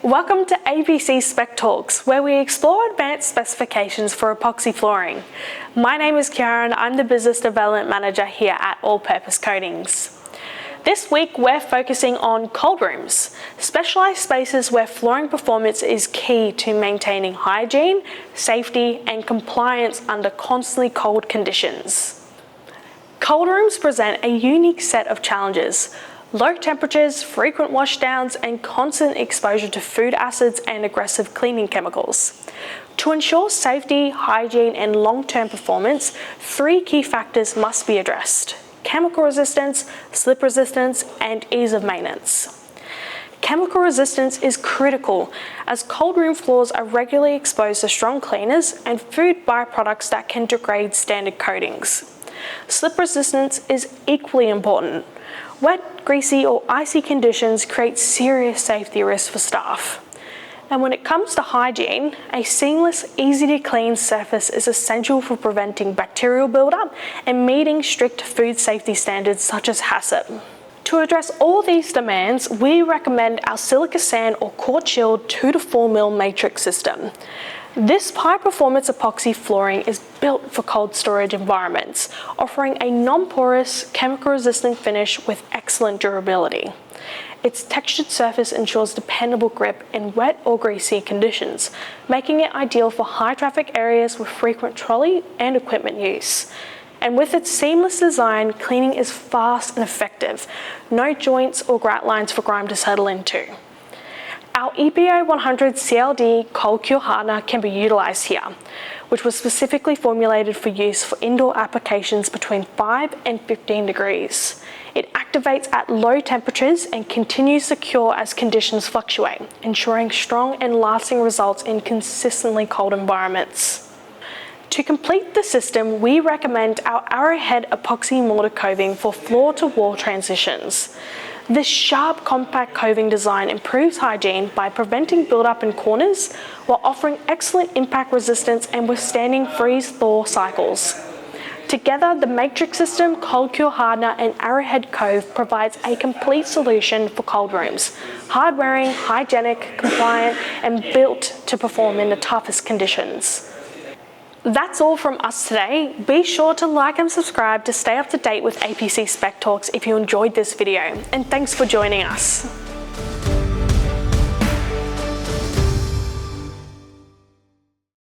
Welcome to ABC Spec Talks, where we explore advanced specifications for epoxy flooring. My name is Kiara and I'm the Business Development Manager here at All Purpose Coatings. This week we're focusing on cold rooms, specialised spaces where flooring performance is key to maintaining hygiene, safety and compliance under constantly cold conditions. Cold rooms present a unique set of challenges. Low temperatures, frequent washdowns, and constant exposure to food acids and aggressive cleaning chemicals. To ensure safety, hygiene, and long-term performance, three key factors must be addressed: chemical resistance, slip resistance, and ease of maintenance. Chemical resistance is critical as cold room floors are regularly exposed to strong cleaners and food byproducts that can degrade standard coatings. Slip resistance is equally important. Wet, greasy, or icy conditions create serious safety risks for staff. And when it comes to hygiene, a seamless, easy to clean surface is essential for preventing bacterial buildup and meeting strict food safety standards such as HACCP. To address all these demands, we recommend our silica sand or Court Shield 2 to 4 mil matrix system. This high-performance epoxy flooring is built for cold storage environments, offering a non-porous, chemical-resistant finish with excellent durability. Its textured surface ensures dependable grip in wet or greasy conditions, making it ideal for high-traffic areas with frequent trolley and equipment use. And with its seamless design, cleaning is fast and effective. No joints or grout lines for grime to settle into. Our EPA 100 CLD cold cure hardener can be utilised here, which was specifically formulated for use for indoor applications between 5 and 15 degrees. It activates at low temperatures and continues to cure as conditions fluctuate, ensuring strong and lasting results in consistently cold environments. To complete the system, we recommend our Arrowhead epoxy mortar coving for floor-to-wall transitions. This sharp, compact coving design improves hygiene by preventing build-up in corners while offering excellent impact resistance and withstanding freeze-thaw cycles. Together, the Matrix System, Cold Cure Hardener and Arrowhead Cove provides a complete solution for cold rooms, hard-wearing, hygienic, compliant and built to perform in the toughest conditions. That's all from us today. Be sure to like and subscribe to stay up to date with APC Spec Talks if you enjoyed this video, and thanks for joining us.